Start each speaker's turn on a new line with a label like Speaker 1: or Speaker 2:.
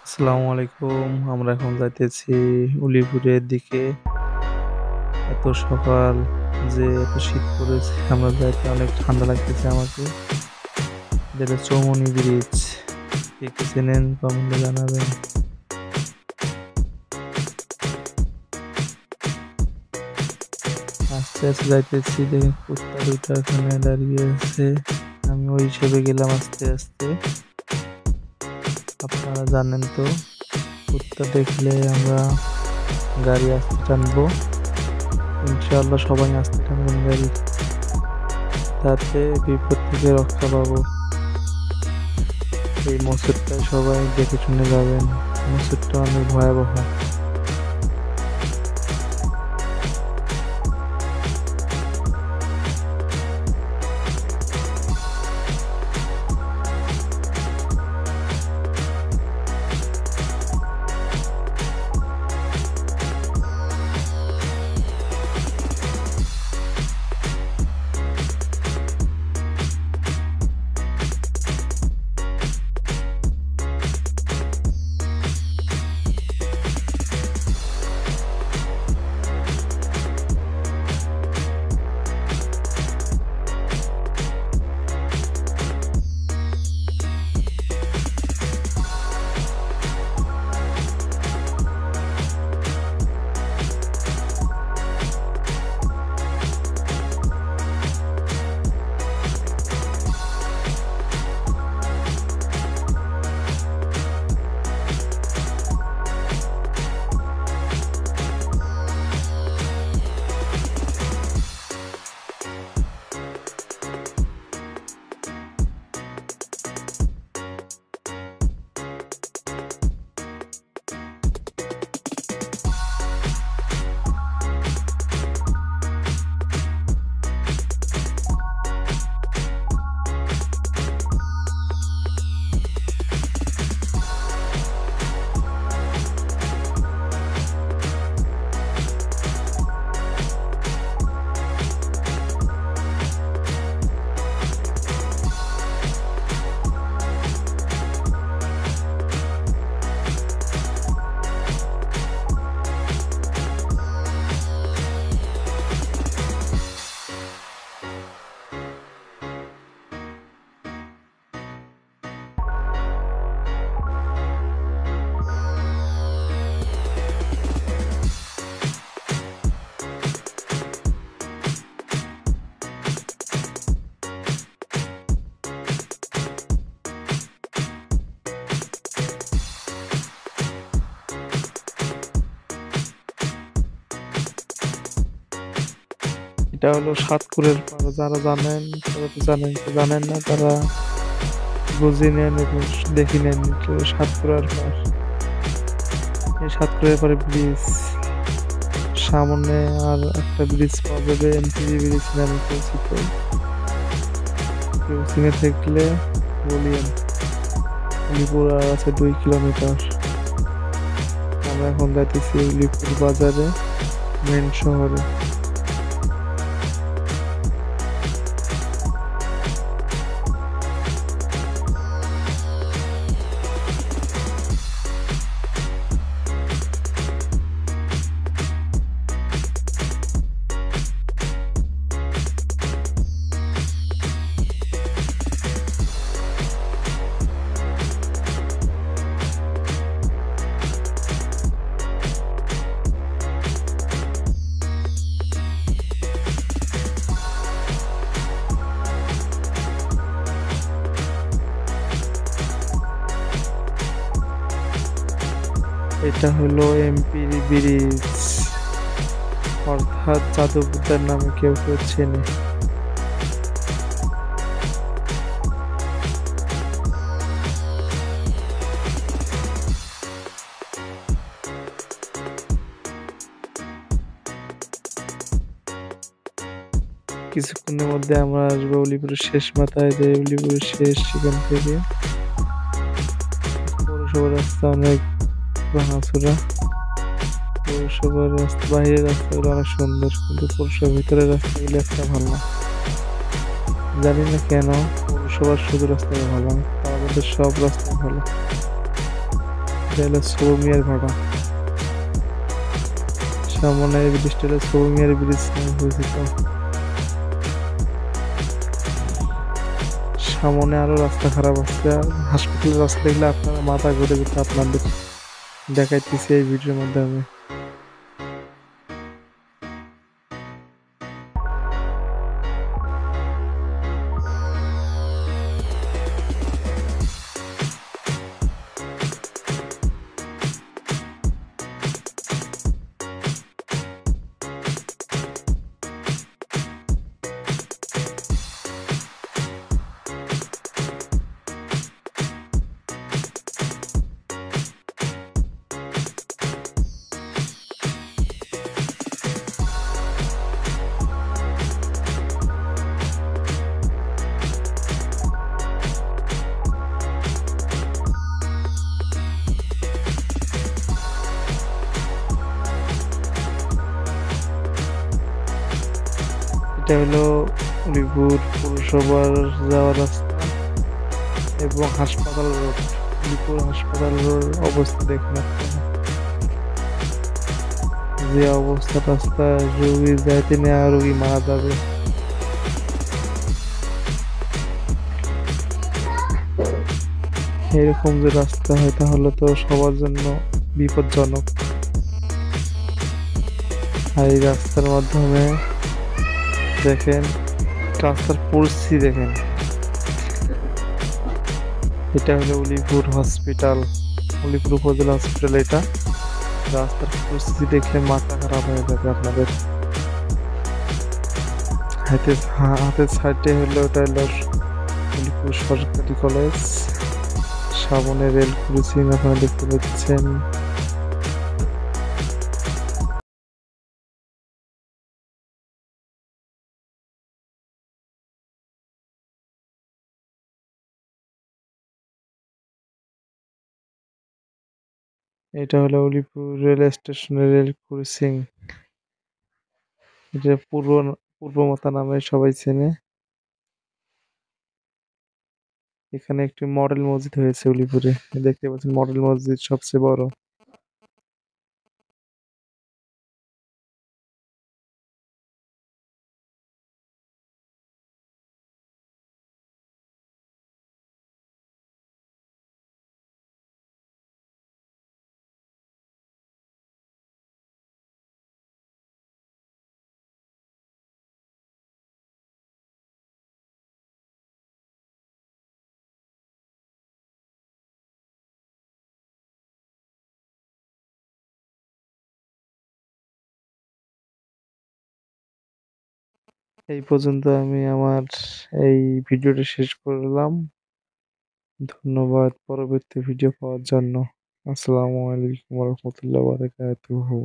Speaker 1: আসসালামু আলাইকুম। আমরা এখন যাইতেছি উলিপুরের দিকে। এত সকাল যে এত শীত পড়েছে, আমরা যাইতে অনেক ঠান্ডা লাগতেছে আমাকে। এটা চৌমনি ব্রিজ। কে কে চেনেন কমেন্টে জানাবেন। আস্তে আস্তে যাইতেছি, দেখে কুত্তা দুইটা এখানে দাঁড়িয়ে আছে। আমি ওই হিসেবে গেলাম আস্তে আস্তে। আপনারা জানেন তো, কুত্তা দেখলে আমরা গাড়ি আস্তে টানবো। ইনশাআল্লাহ সবাই আস্তে টানবেন গাড়ি, তাতে বিপদ থেকে রক্ষা পাবো। এই মসজিদটা সবাই দেখে শুনে যাবেন, মসজিদটা অনেক ভয়াবহ। এটা হলো সাতক্ষীরার পাড়। যারা জানেন তারা তো জানেন, তো জানেন না তারা বুঝে নেন এবং দেখে নেন। এটা হলো সাতক্ষীরার পাড়। এই সাতক্ষীরার পাড়ে ব্রিজ, সামনে আর একটা ব্রিজ পাওয়া যাবে, এমপিজি ব্রিজ নামে পরিচিত। কেউ চিনে থাকলে বলিয়েন। উলিপুর আর আছে 2 কিলোমিটার। আমরা এখন যাইতেছি উলিপুর বাজারে, মেন শহরে। এটা হলো এমপি ব্রিজ, অর্থাৎ যাদবপুর নামে কেউ কেউ চেনে। কিছুক্ষণের মধ্যে আমরা আসবো উলিপুরের শেষ মাথায়, যে উলিপুরের শেষ, সেখান থেকে পৌরসভার রাস্তা অনেক ভাঙাচোরা। পৌরসভার রাস্তা, বাইরের রাস্তাগুলো অনেক সুন্দর, কিন্তু পৌরসভার ভিতরের রাস্তাগুলো একটা ভালো না। জানি না কেন পৌরসভার শুধু রাস্তায় ভালো না, তার মধ্যে সব রাস্তায় ভালো। এটা হলো সবুর মিয়ার ভাড়া। সামনে এই ব্রিজটা হলো সবুর মিয়ার ব্রিজ নামে পরিচিত। সামনে আরো রাস্তা খারাপ আছে, আর হাসপাতালের রাস্তা দেখলে আপনারা মাথা ঘুরে যেতে, আপনাদের দেখাইতেছি এই ভিডিওর মাধ্যমে। এটা হলো উলিপুর পৌরসভার যাওয়ার রাস্তা এবং হাসপাতাল রোড। উলিপুর হাসপাতাল রোড অবস্থা দেখুন আপনারা, যে অবস্থা রাস্তা, রোগী যাইতে নেওয়া রোগী মারা যাবে। এরকম যে রাস্তা হয় তাহলে তো সবার জন্য বিপজ্জনক। আর এই রাস্তার মাধ্যমে দেখেন, রাস্তার পরিস্থিতি দেখেন। এটা হলো উলিপুর হসপিটাল, উলিপুর উপজেলা হসপিটাল। এটা রাস্তার পরিস্থিতি দেখলে মাথা খারাপ হয়ে যাবে আপনাদের। হাতের সাইডে হলো ওটা হলো উলিপুর সরকারি কলেজ। সামনে রেল ক্রসিং আপনারা দেখতে পাচ্ছেন। এটা হলো উলিপুর রেল স্টেশনের রেল ক্রসিং। এটা পূর্বমাতা নামে সবাই চেনে। এখানে একটি মডেল মসজিদ হয়েছে উলিপুরে, দেখতে পাচ্ছেন মডেল মসজিদ সবচেয়ে বড়। এই পর্যন্ত আমি আমার এই ভিডিওটি শেষ করলাম। ধন্যবাদ পরবর্তী ভিডিও পাওয়ার জন্য। আসসালামু আলাইকুম ওয়া রাহমাতুল্লাহি ওয়া বারাকাতুহু।